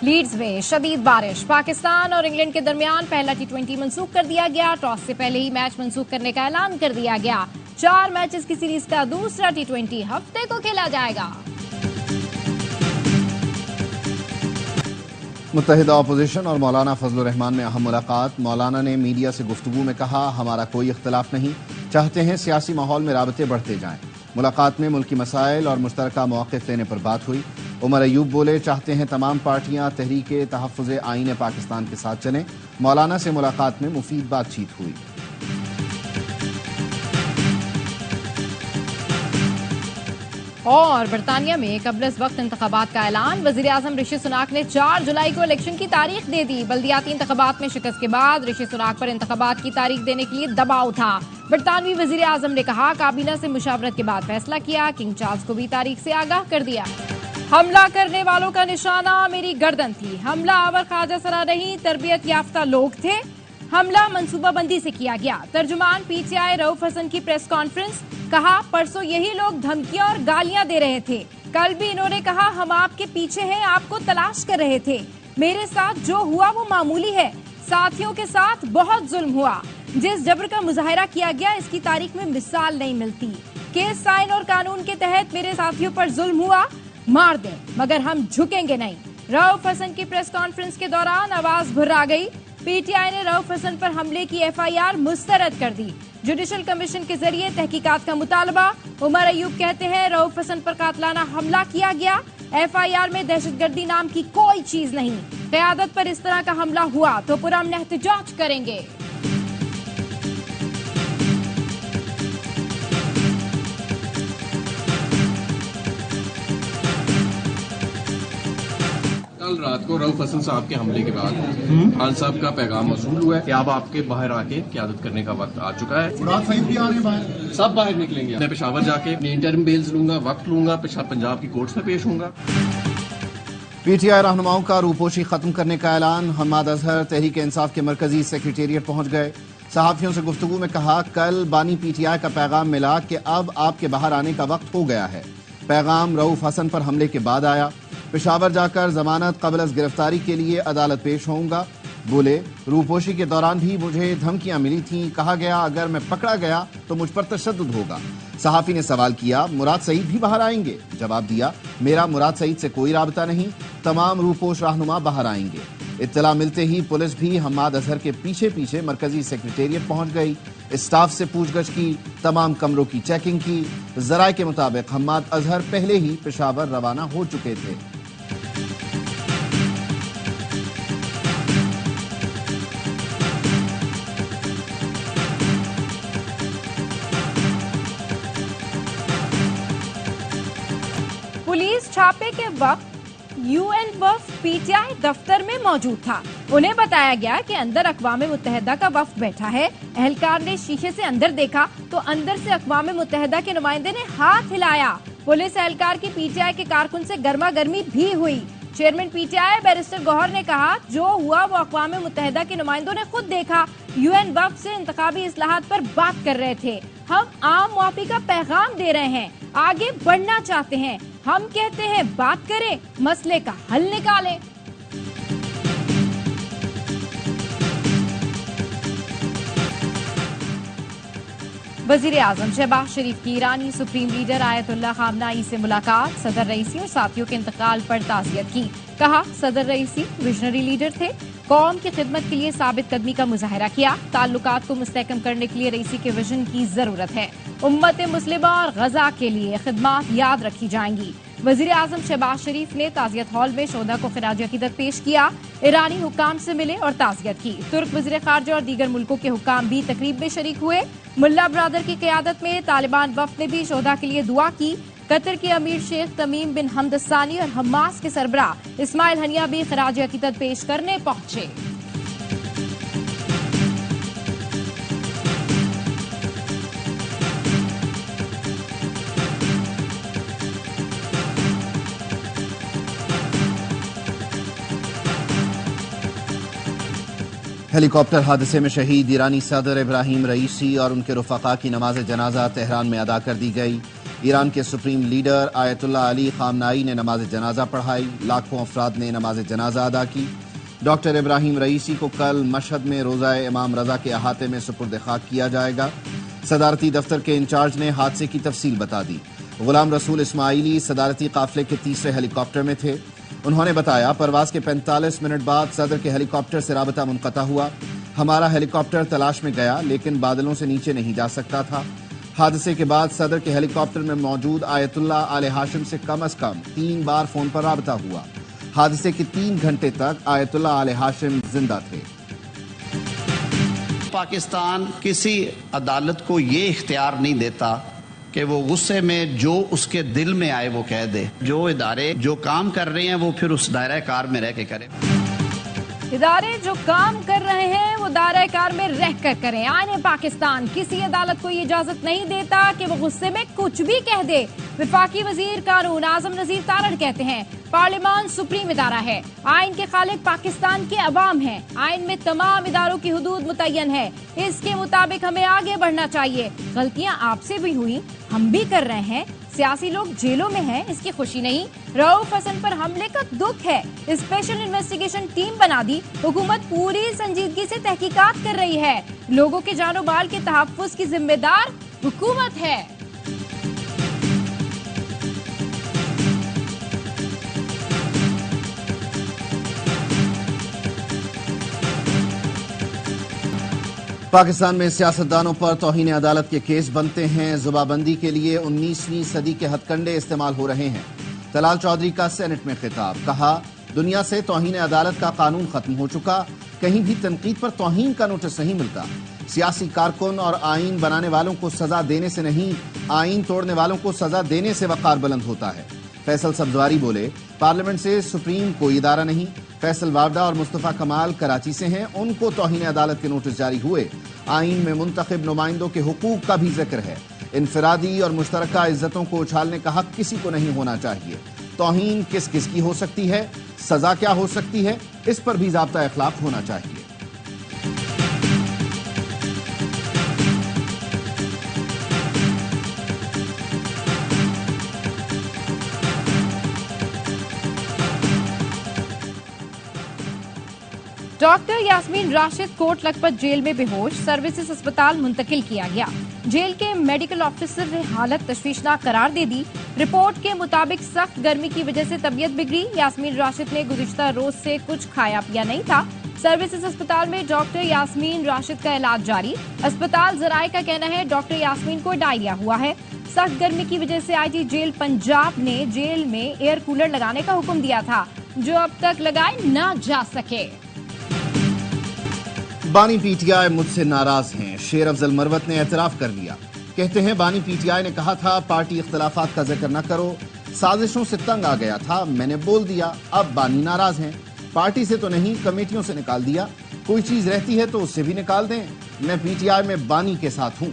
Leeds में शदीद बारिश। पाकिस्तान और इंग्लैंड के दरमियान पहला T20 मंसूख कर दिया गया। टॉस से पहले ही मैच मंसूख करने का ऐलान कर दिया गया। 4 मैचेस की सीरीज का दूसरा T20 हफ्ते को खेला जाएगा। मुत्तहिदा अपोजिशन और मौलाना फजलुर रहमान में अहम मुलाकात। मौलाना ने मीडिया से गुफ्तगू में कहा, हमारा कोई इख्तलाफ नहीं, चाहते हैं सियासी माहौल में राबते बढ़ते जाएं। मुलाकात में मुल्की मसाइल और मुश्तरका मौक़िफ़ लेने पर बात हुई। उमर अयूब बोले, चाहते हैं तमाम पार्टियां तहरीके तहफ़्फ़ुज़े आईन पाकिस्तान के साथ चलें। मौलाना से मुलाकात में मुफीद बातचीत हुई। और बरतानिया में कब्ल वक्त इंतखाबात का ऐलान। वज़ीर आज़म ऋषि सुनाक ने 4 जुलाई को इलेक्शन की तारीख दे दी। बल्दियाती इंतखाबात में शिकस्त के बाद ऋषि सुनाक पर इंतखाबात की तारीख देने के लिए दबाव था। बरतानवी वज़ीर आज़म ने कहा, काबीना से मुशावरत के बाद फैसला किया। किंग चार्ल्स को भी तारीख से आगाह कर दिया। हमला करने वालों का निशाना मेरी गर्दन थी। हमला आवर ख्वाजा सरा नहीं, तरबियत याफ्ता लोग थे। हमला मंसूबाबंदी से किया गया। तर्जुमान PTI रऊफ हसन की प्रेस कॉन्फ्रेंस। कहा, परसों यही लोग धमकियां और गालियां दे रहे थे। कल भी इन्होंने कहा, हम आपके पीछे हैं, आपको तलाश कर रहे थे। मेरे साथ जो हुआ वो मामूली है, साथियों के साथ बहुत जुल्म हुआ। जिस जबर का मुजाहिरा किया गया, इसकी तारीख में मिसाल नहीं मिलती। केस साइन और कानून के तहत मेरे साथियों पर जुल्म हुआ, मार दें मगर हम झुकेंगे नहीं। रऊफ हसन की प्रेस कॉन्फ्रेंस के दौरान आवाज भुर्रा गई। PTI ने रऊफ हसन पर हमले की FIR मुस्तरद कर दी। जुडिशल कमीशन के जरिए तहकीकात का मुतालबा। उमर अयूब कहते हैं, रऊफ हसन पर कातलाना हमला किया गया। FIR में दहशतगर्दी नाम की कोई चीज नहीं। क़यादत पर इस तरह का हमला हुआ तो पुरअमन एहतजाज करेंगे। कल रात को रऊफ हसन साहब के हमले के बाद खान साहब का पैगाम मौसूल हुआ है कि अब आपके बाहर आके क़यादत करने का वक्त आ चुका है। भी आ रहे बाहर, सब बाहर निकलेंगे। मैं पेशावर जाके अपनी इंटरिम बेल्स लूंगा, वक्त लूंगा, पंजाब की कोर्ट्स में पेश होऊंगा। PTI रहनुमाओं का रूपोशी खत्म करने का ऐलान। हम्माद अजहर तहरीक इंसाफ के मरकजी सेक्रेटेरिएट पहुंच गए। सहाफियों से गुफ्तगू में कहा, कल बानी PTI का पैगाम मिला कि अब आपके बाहर आने का वक्त हो गया है। पैगाम रऊफ हसन पर हमले के बाद आया। पेशावर जाकर जमानत कबल अज गिरफ्तारी के लिए अदालत पेश होऊंगा। बोले, रूपोशी के दौरान भी मुझे धमकियां मिली थीं। कहा गया अगर मैं पकड़ा गया तो मुझ पर तशद्दुद होगा। सहाफी ने सवाल किया, मुराद सईद भी बाहर आएंगे? जवाब दिया, मेरा मुराद सईद से कोई राबता नहीं, तमाम रूपोश रहनुमा बाहर आएंगे। इत्तला मिलते ही पुलिस भी हम्माद अजहर के पीछे पीछे मरकजी सेक्रेटेरिएट पहुंच गई। स्टाफ से पूछगछ की, तमाम कमरों की चेकिंग की। जराये के मुताबिक हम्माद अजहर पहले ही पेशावर रवाना हो चुके थे। पुलिस छापे के वक्त UN वफ़द PTI दफ्तर में मौजूद था। उन्हें बताया गया कि अंदर अक़वाम मुत्तहिदा का वफ़द बैठा है। एहलकार ने शीशे से अंदर देखा तो अंदर से अक़वाम मुत्तहिदा के नुमाइंदे ने हाथ हिलाया। पुलिस एहलकार की PTI के कारकुन से गर्मा गर्मी भी हुई। चेयरमैन PTI बैरिस्टर गौहर ने कहा, जो हुआ वो अक़वाम मुत्तहिदा के नुमाइंदों ने खुद देखा। UN वफ़द से इंतखाबी इस्लाहात पर बात कर रहे थे। हम आम मुआफ़ी का पैगाम दे रहे हैं, आगे बढ़ना चाहते हैं। हम कहते हैं बात करें, मसले का हल निकालें। वज़ीर आज़म शहबाज शरीफ की ईरानी सुप्रीम लीडर आयतुल्लाह खामनाई से मुलाकात। सदर रईसी और साथियों के इंतकाल पर ताज़ियत की। कहा, सदर रईसी विजनरी लीडर थे, कौम की खिदमत के लिए साबित कदमी का मुजाहिरा किया। ताल्लुकात को मुस्तहकम करने के लिए रईसी के विजन की जरूरत है। उम्मत मुस्लिमा और गजा के लिए खिदमात याद रखी जाएंगी। वज़ीर आज़म शहबाज शरीफ ने ताज़ियत हॉल में शोधा को खिराज अकीदत पेश किया। ईरानी हुक्काम से मिले और ताज़ियत की। तुर्क वज़ीर ख़ारजा और दीगर मुल्कों के हुक्काम भी तकरीब में शरीक हुए। मुल्ला बरादर की क़यादत में तालिबान वफ़द ने भी शोधा के लिए दुआ की। कतर के अमीर शेख तमीम बिन हमद सानी और हमास के सरबराह इस्माइल हनिया भी खिराज अकीदत पेश करने पहुंचे। हेलीकॉप्टर हादसे में शहीद ईरानी सदर इब्राहिम रईसी और उनके रुफका की नमाज जनाजा तेहरान में अदा कर दी गई। ईरान के सुप्रीम लीडर आयतुल्लाह अली खामनाई ने नमाज जनाजा पढ़ाई, लाखों अफराद ने नमाज जनाजा अदा की। डॉक्टर इब्राहिम रईसी को कल मशहद में रोज़ा इमाम रजा के अहाते में सुपुर्द खाक किया जाएगा। सदारती दफ्तर के इंचार्ज ने हादसे की तफसील बता दी। गुलाम रसूल इस्माइली सदारती काफिले के तीसरे हेलीकॉप्टर में थे। उन्होंने बताया, परवाज के 45 मिनट बाद सदर के हेलीकॉप्टर से राबता मुनक़ता हुआ। हमारा हेलीकॉप्टर तलाश में गया लेकिन बादलों से नीचे नहीं जा सकता था। हादसे के बाद सदर के हेलीकॉप्टर में मौजूद आयतुल्लाह आले हाशिम से कम 3 बार फोन पर राबता हुआ। हादसे के 3 घंटे तक आयतुल्लाह आले हाशिम जिंदा थे। पाकिस्तान किसी अदालत को ये इख्तियार नहीं देता कि वो गुस्से में जो उसके दिल में आए वो कह दे। जो इदारे जो काम कर रहे हैं वो फिर उस दायरा कार में रह के करें। इदारे जो काम कर रहे हैं वो दायरे कार में रहकर करें। आईने पाकिस्तान किसी अदालत को ये इजाजत नहीं देता कि वो गुस्से में कुछ भी कह दे। वफाकी वजीर कानून आजम नजीर तारड़ कहते हैं, पार्लियामान सुप्रीम इदारा है, आइन के खालिक पाकिस्तान के अवाम हैं। आइन में तमाम इदारों की हुदूद मुतय्यन है, इसके मुताबिक हमें आगे बढ़ना चाहिए। गलतियां आपसे भी हुई, हम भी कर रहे हैं। सियासी लोग जेलों में हैं, इसकी खुशी नहीं। रऊफ हसन पर हमले का दुख है। स्पेशल इन्वेस्टिगेशन टीम बना दी। हुकूमत पूरी संजीदगी से तहकीकात कर रही है। लोगों के जानो माल के तहफ्फुज की जिम्मेदार हुकूमत है। पाकिस्तान में सियासतदानों पर तौहीन अदालत के केस बनते हैं। जुबाबंदी के लिए 19वीं सदी के हथकंडे इस्तेमाल हो रहे हैं। तलाल चौधरी का सेनेट में खिताब, कहा, दुनिया से तौहीन अदालत का कानून खत्म हो चुका। कहीं भी तनकीद पर तौहीन का नोटिस नहीं मिलता। सियासी कारकुन और आइन बनाने वालों को सजा देने से नहीं, आइन तोड़ने वालों को सजा देने से वकार बुलंद होता है। फैसल सब्जवारी बोले, पार्लियामेंट से सुप्रीम कोई इदारा नहीं। फैसल वावडा और मुस्तफा कमाल कराची से हैं, उनको तौहीन अदालत के नोटिस जारी हुए। आइन में मुंतखब नुमाइंदों के हुकूक का भी जिक्र है। इनफरादी और मुश्तरका इज्जतों को उछालने का हक किसी को नहीं होना चाहिए। तौहीन किस किस की हो सकती है, सजा क्या हो सकती है, इस पर भी ज़ाब्ता इखलाक होना चाहिए। डॉक्टर यास्मीन राशिद कोट लखपत जेल में बेहोश, सर्विसेज अस्पताल मुंतकिल किया गया। जेल के मेडिकल ऑफिसर ने हालत तशवीशनाक करार दे दी। रिपोर्ट के मुताबिक सख्त गर्मी की वजह से तबीयत बिगड़ी। यास्मीन राशिद ने गुज़िश्ता रोज से कुछ खाया पिया नहीं था। सर्विसेज अस्पताल में डॉक्टर यास्मीन राशिद का इलाज जारी। अस्पताल जराये का कहना है डॉक्टर यास्मीन को डायरिया हुआ है। सख्त गर्मी की वजह से आईजी जेल पंजाब ने जेल में एयर कूलर लगाने का हुक्म दिया था, जो अब तक लगाए न जा सके। बानी पीटीआई मुझसे नाराज हैं, शेर अफजल मरवत ने एतराफ कर लिया। कहते हैं, बानी पीटीआई ने कहा था पार्टी इख्तलाफात का जिक्र न करो, साजिशों से तंग आ गया था, मैंने बोल दिया। अब बानी नाराज हैं। पार्टी से तो नहीं, कमेटियों से निकाल दिया। कोई चीज रहती है तो उससे भी निकाल दें। मैं पीटीआई में बानी के साथ हूं।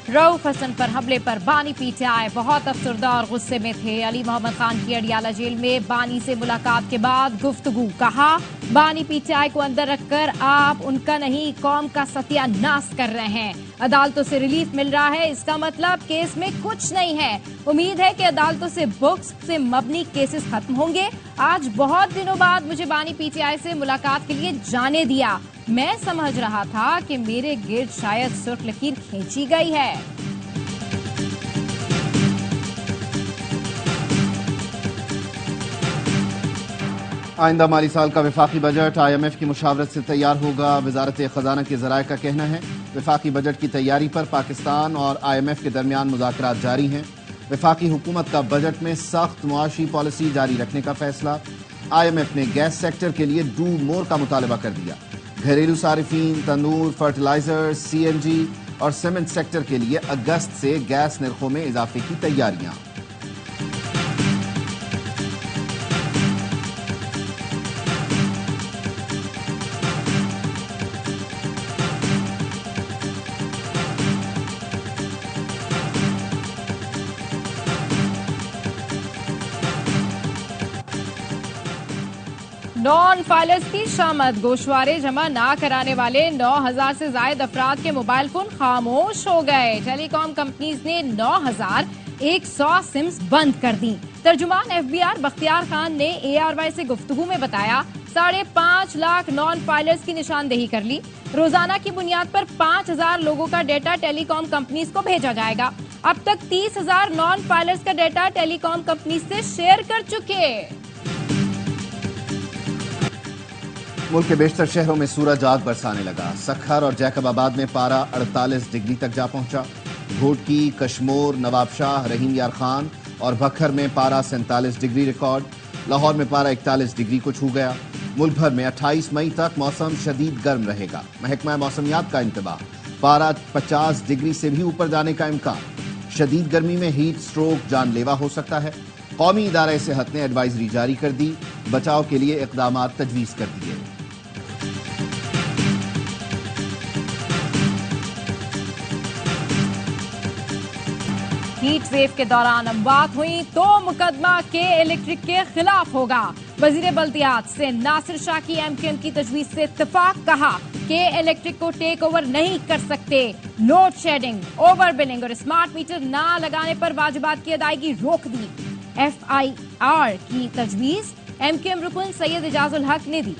रऊफ हसन पर हमले पर बानी पीटीआई बहुत अफसरदा और गुस्से में थे। अली मोहम्मद खान की अडियाला जेल में बानी से मुलाकात के बाद गुफ्तगू, कहा, बानी पीटीआई को अंदर रखकर आप उनका नहीं कौम का सत्यानाश कर रहे हैं। अदालतों से रिलीफ मिल रहा है, इसका मतलब केस में कुछ नहीं है। उम्मीद है कि अदालतों से बुक्स से मबनी केसेस खत्म होंगे। आज बहुत दिनों बाद मुझे बानी पीटीआई से मुलाकात के लिए जाने दिया। मैं समझ रहा था कि मेरे गिर्द शायद सुर्ख लकीर खींची गई है। आइंदा माली साल का वफाकी बजट IMF की मुशावरत से तैयार होगा। वजारत खजाना के जराये का कहना है वफाकी बजट की तैयारी पर पाकिस्तान और IMF के दरमियान मुज़ाकरात जारी हैं। वफाकी हुकूमत का बजट में सख्त मुआशी पॉलिसी जारी रखने का फैसला। IMF ने गैस सेक्टर के लिए डू मोर का मुतालबा कर दिया। घरेलू सारिफीन, तंदूर, फर्टिलाइजर, CNG और सीमेंट सेक्टर के लिए अगस्त से गैस निर्खों में इजाफे की तैयारियां। नॉन फाइलर्स की शामद। गोशवारे जमा ना कराने वाले 9,000 से जायद अफराद के मोबाइल फोन खामोश हो गए। टेलीकॉम कंपनीज ने 9,100 सिम्स बंद कर दी। तर्जुमान FBI बख्तियार खान ने ARY से गुफ्तगू में बताया 5.5 लाख नॉन फाइलर्स की निशानदेही कर ली। रोजाना की बुनियाद पर 5,000 लोगों का डेटा टेलीकॉम कंपनीज को भेजा जाएगा। अब तक 30,000 नॉन फाइलर्स का डेटा टेलीकॉम कंपनी से शेयर कर चुके। मुल्क के बेशतर शहरों में सूरज आग बरसाने लगा। सखर और जैकबाबाद में पारा 48 डिग्री तक जा पहुंचा। घोटकी, कश्मोर, नवाबशाह, रहीम यार खान और भखर में पारा 47 डिग्री रिकॉर्ड। लाहौर में पारा 41 डिग्री को छू गया। मुल्क भर में 28 मई तक मौसम शदीद गर्म रहेगा। महकमा मौसमियात का इंतबाह, पारा 50 डिग्री से भी ऊपर जाने का इम्कान। शदीद गर्मी में हीट स्ट्रोक जानलेवा हो सकता है। कौमी इदारा सेहत ने एडवाइजरी जारी कर दी। बचाव के लिए इकदाम तजवीज कर दिए। हीट वेव के दौरान अमवात हुई तो मुकदमा के इलेक्ट्रिक के खिलाफ होगा। वजीर बल्दियात से नासिर शाह की MQM की तजवीज से इत्तेफाक। कहा कि इलेक्ट्रिक को टेक ओवर नहीं कर सकते। लोड शेडिंग, ओवर बिलिंग और स्मार्ट मीटर ना लगाने पर वाजिबात की अदायगी रोक दी। FIR की तजवीज MQM रुकन सैयद इजाजुल हक ने दी।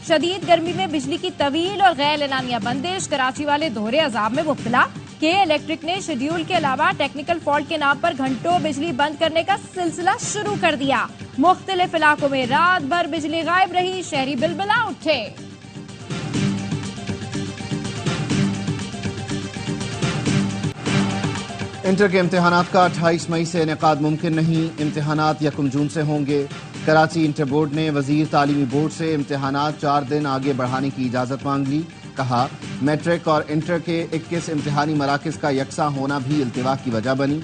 शदीद गर्मी में बिजली की तवील और गैर एलानिया बंदिश। कराची वाले दोहरे अजाब में मुब्तला। के इलेक्ट्रिक ने शेड्यूल के अलावा टेक्निकल फॉल्ट के नाम पर घंटों बिजली बंद करने का सिलसिला शुरू कर दिया। मुख्तलिफ इलाकों में रात भर बिजली गायब रही। शहरी बिलबिला उठे। इंटर के इम्तिहानात का 28 मई से इनेकाद मुमकिन नहीं। इम्तिहानात 1 जून से होंगे। कराची इंटर बोर्ड ने वजीर तालीमी बोर्ड से इम्तिहानात 4 दिन आगे बढ़ाने की इजाजत मांग ली। कहा मैट्रिक और इंटर के 21 इम्तिहानी मराकज का यकसा होना भी इल्तिवा की वजह बनी।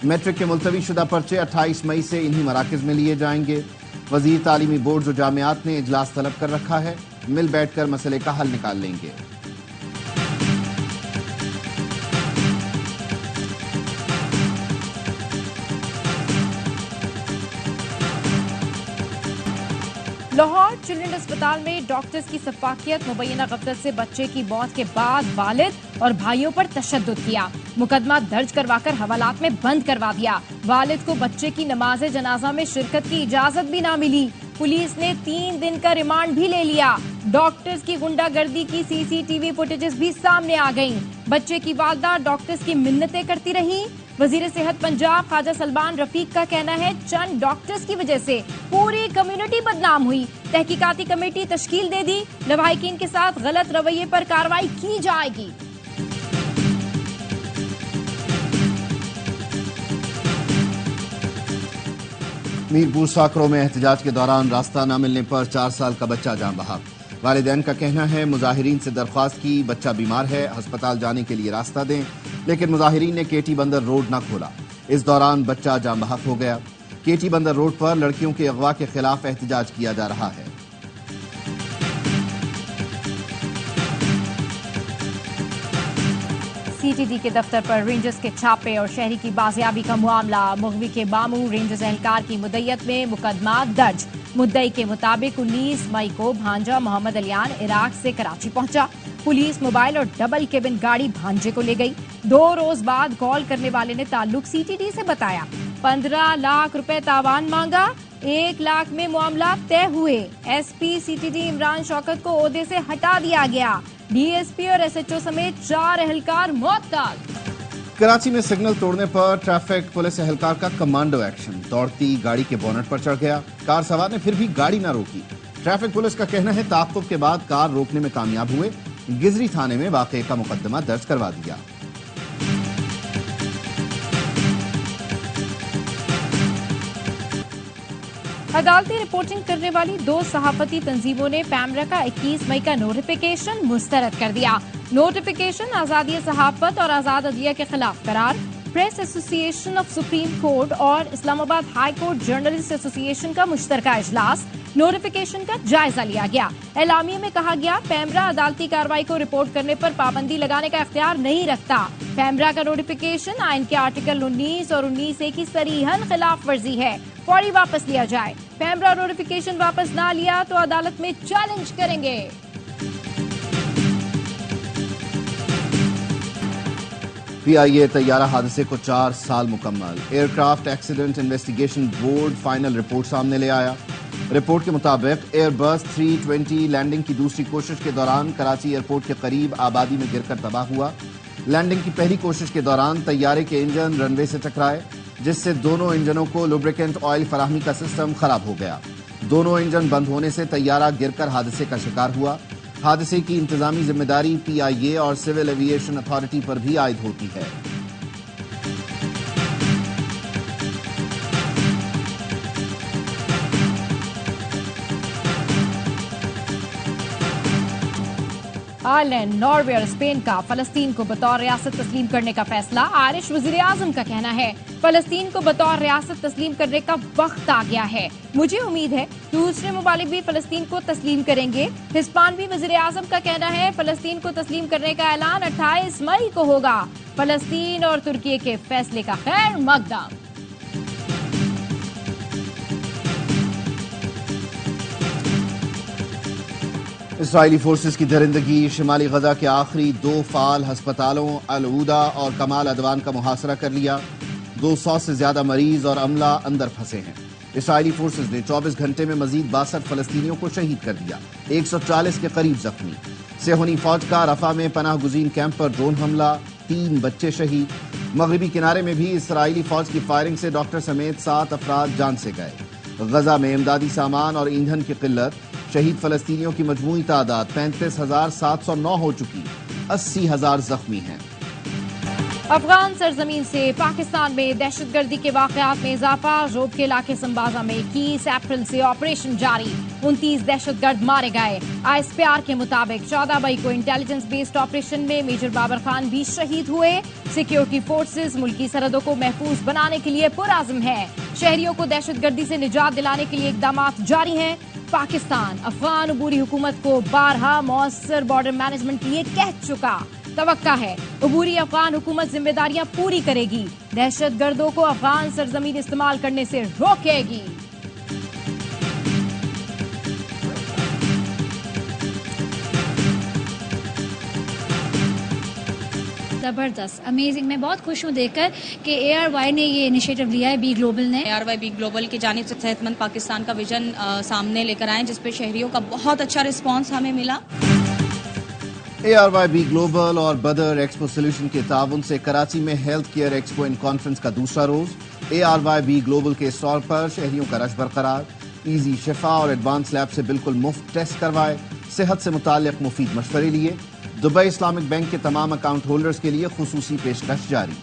मैट्रिक के मुलतवी शुदा पर्चे 28 मई से इन्हीं मराकज में लिए जाएंगे। वजीर तालीमी बोर्ड और जामियात ने इजलास तलब कर रखा है। मिल बैठकर मसले का हल निकाल लेंगे। लाहौर चिल्ड्रन अस्पताल में डॉक्टर्स की सफाकियत। मुबैना गफलत से बच्चे की मौत के बाद वालिद और भाइयों पर तशद्दुद किया। मुकदमा दर्ज करवाकर हवालात में बंद करवा दिया। वालिद को बच्चे की नमाज जनाजा में शिरकत की इजाजत भी ना मिली। पुलिस ने 3 दिन का रिमांड भी ले लिया। डॉक्टर्स की गुंडागर्दी की CCTV फुटेजेस भी सामने आ गईं। बच्चे की वालदा डॉक्टर्स की मिन्नतें करती रही। वजीर सेहत पंजाब ख्वाजा सलमान रफीक का कहना है चंद डॉक्टर्स की वजह से पूरी कम्युनिटी बदनाम हुई। तहकीकाती कमेटी तश्कील दे दी। लवाहिकीन के साथ गलत रवैये पर कार्रवाई की जाएगी। मीरपुर साकरों में एहतजाज के दौरान रास्ता न मिलने पर 4 साल का बच्चा जान बहा। वालिदैन का कहना है मुजाहिरीन से दरख्वास्त की, बच्चा बीमार है, अस्पताल जाने के लिए रास्ता दें, लेकिन मुजाहिरीन ने केटी बंदर रोड न खोला। इस दौरान बच्चा जान बहक हो गया। केटी बंदर रोड पर लड़कियों के अगवा के खिलाफ एहतजाज किया जा रहा है। CTD के दफ्तर पर रेंजर्स के छापे और शहरी की बाजियाबी का मामला। मुगवी के बामू रेंजर्स एहलकार की मुद्दत में मुकदमा दर्ज। मुद्दई के मुताबिक 19 मई को भांजा मोहम्मद अलियान इराक से कराची पहुंचा। पुलिस मोबाइल और डबल केबिन गाड़ी भांजे को ले गई। 2 रोज बाद कॉल करने वाले ने ताल्लुक CTD से बताया। 15 लाख रुपए तावान मांगा। 1 लाख में मामला तय हुए। SP CTD इमरान शौकत को ओहदे से हटा दिया गया। DSP और SHO समेत 4 एहलकार मुअत्तल। कराची में सिग्नल तोड़ने पर ट्रैफिक पुलिस एहलकार का कमांडो एक्शन। दौड़ती गाड़ी के बोनट पर चढ़ गया। कार सवार ने फिर भी गाड़ी न रोकी। ट्रैफिक पुलिस का कहना है ताक़ुब के बाद कार रोकने में कामयाब हुए। गिजरी थाने में वाक़े का मुकदमा दर्ज करवा दिया। अदालती रिपोर्टिंग करने वाली 2 सहाफती तंजीमों ने पैमरा का 21 मई का नोटिफिकेशन मुस्तरद कर दिया। नोटिफिकेशन आजादी सहाफत और आजाद अदलिया के खिलाफ करार। Press association of supreme court और Islamabad high court journalist association का मुश्तरका इजलास। नोटिफिकेशन का जायजा लिया गया। एलामिया में कहा गया, पैमरा अदालती कार्रवाई को रिपोर्ट करने पर पाबंदी लगाने का इख्तियार नहीं रखता। पैमरा का नोटिफिकेशन आइन के आर्टिकल 19 और 19A की सरीहन खिलाफ वर्जी है। फौरी वापस लिया जाए। पैमरा नोटिफिकेशन वापस ना लिया तो अदालत में चैलेंज करेंगे। PIA तैयारा हादसे को 4 साल मुकम्मल। Aircraft accident investigation board final report सामने ले आया। रिपोर्ट के मुताबिक एयरबस 320 लैंडिंग की दूसरी कोशिश के दौरान कराची एयरपोर्ट के करीब आबादी में गिरकर तबाह हुआ। लैंडिंग की पहली कोशिश के दौरान तैयारे के इंजन रनवे से टकराए, जिससे दोनों इंजनों को लुब्रिकेंट ऑयल फराहमी का सिस्टम खराब हो गया। दोनों इंजन बंद होने से तैयारा गिरकर हादसे का शिकार हुआ। हादसे की इंतजामी जिम्मेदारी PIA और सिविल एविएशन अथॉरिटी पर भी आयद होती है। आयरलैंड, नॉर्वे और स्पेन का फलस्तीन को बतौर रियासत तस्लीम करने का फैसला। आयरिश वजीर आजम का कहना है, फलस्तीन को बतौर रियासत तस्लीम करने का वक्त आ गया है। मुझे उम्मीद है दूसरे मुमालिक भी फलस्तीन को तस्लीम करेंगे। हिस्पानवी वजीर आजम का कहना है, फलस्तीन को तस्लीम करने का ऐलान 28 मई को होगा। फलस्तीन और तुर्की के फैसले का खैर मकदम। इसराइली फोर्सेस की दरिंदगी। शिमाली गजा के आखिरी 2 फाल हस्पतालों अल-ऊदा और कमाल अदवान का मुहासरा कर लिया। 200 से ज्यादा मरीज और अमला अंदर फंसे हैं। इसराइली फोर्सेस ने 24 घंटे में मजीद 62 फलस्तीनियों को शहीद कर दिया। 140 के करीब जख्मी। सेहोनी फौज का रफा में पनाह गुजीन कैंप पर ड्रोन हमला, 3 बच्चे शहीद। मगरबी किनारे में भी इसराइली फौज की फायरिंग से डॉक्टर समेत 7 अफराद जान से गए। गजा में इमदादी सामान और ईंधन की किल्लत। शहीद फलस्तीनियों की मजमूई तादाद 35,709 हो चुकी। 80,000 जख्मी हैं। अफगान सरजमीन से पाकिस्तान में दहशतगर्दी के वाकयात में इजाफा। रोब के इलाके संबाजा में 21 अप्रैल से ऑपरेशन जारी। 29 दहशतगर्द मारे गए। ISPR के मुताबिक 14 मई को इंटेलिजेंस बेस्ड ऑपरेशन में मेजर बाबर खान भी शहीद हुए। सिक्योरिटी फोर्सेस मुल्की सरहदों को महफूज बनाने के लिए पुरआज़म है। शहरियों को दहशतगर्दी से निजात दिलाने के लिए इकदामात जारी हैं। पाकिस्तान अफगान अबूरी हुकूमत को बारहा मौसर बॉर्डर मैनेजमेंट के लिए कह चुका। तवक्का है अबूरी अफगान हुकूमत जिम्मेदारियां पूरी करेगी। दहशतगर्दों को अफगान सरजमीन इस्तेमाल करने से रोकेगी। ज़बरदस्त, अमेजिंग। मैं बहुत खुश हूँ देखकर कि ARY ने ये इनिशिएटिव लिया है, बी ग्लोबल ने। ARY बी ग्लोबल की जानिब से सेहतमंद पाकिस्तान का विजन सामने लेकर आए, जिसपे शहरियों का बहुत अच्छा रिस्पांस हमें मिला। ARY बी ग्लोबल और बदर एक्सपो सोल्यूशन के ताउन से कराची में health care expo and conference का दूसरा रोज। ARY बी ग्लोबल के स्टॉल पर शहरियों का रश बरकरार। इजी शिफा और एडवांस लैब से बिल्कुल मुफ्त टेस्ट करवाए। सेहत से मुताल्लिक मुफीद मशवरे लिए। दुबई इस्लामिक बैंक के तमाम अकाउंट होल्डर्स के लिए खुसूसी पेशकश जारी।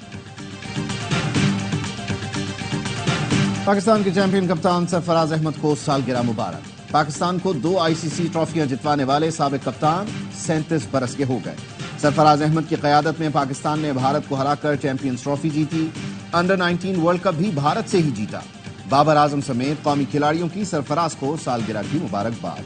पाकिस्तान के चैंपियन कप्तान सरफराज अहमद को सालगिरह मुबारक। पाकिस्तान को 2 ICC ट्रॉफियां जितवाने वाले साबिक कप्तान 37 बरस के हो गए। सरफराज अहमद की क़यादत में पाकिस्तान ने भारत को हराकर चैंपियंस ट्रॉफी जीती। अंडर 19 वर्ल्ड कप भी भारत से ही जीता। बाबर आजम समेत कौमी खिलाड़ियों की सरफराज को सालगिरह की मुबारकबाद।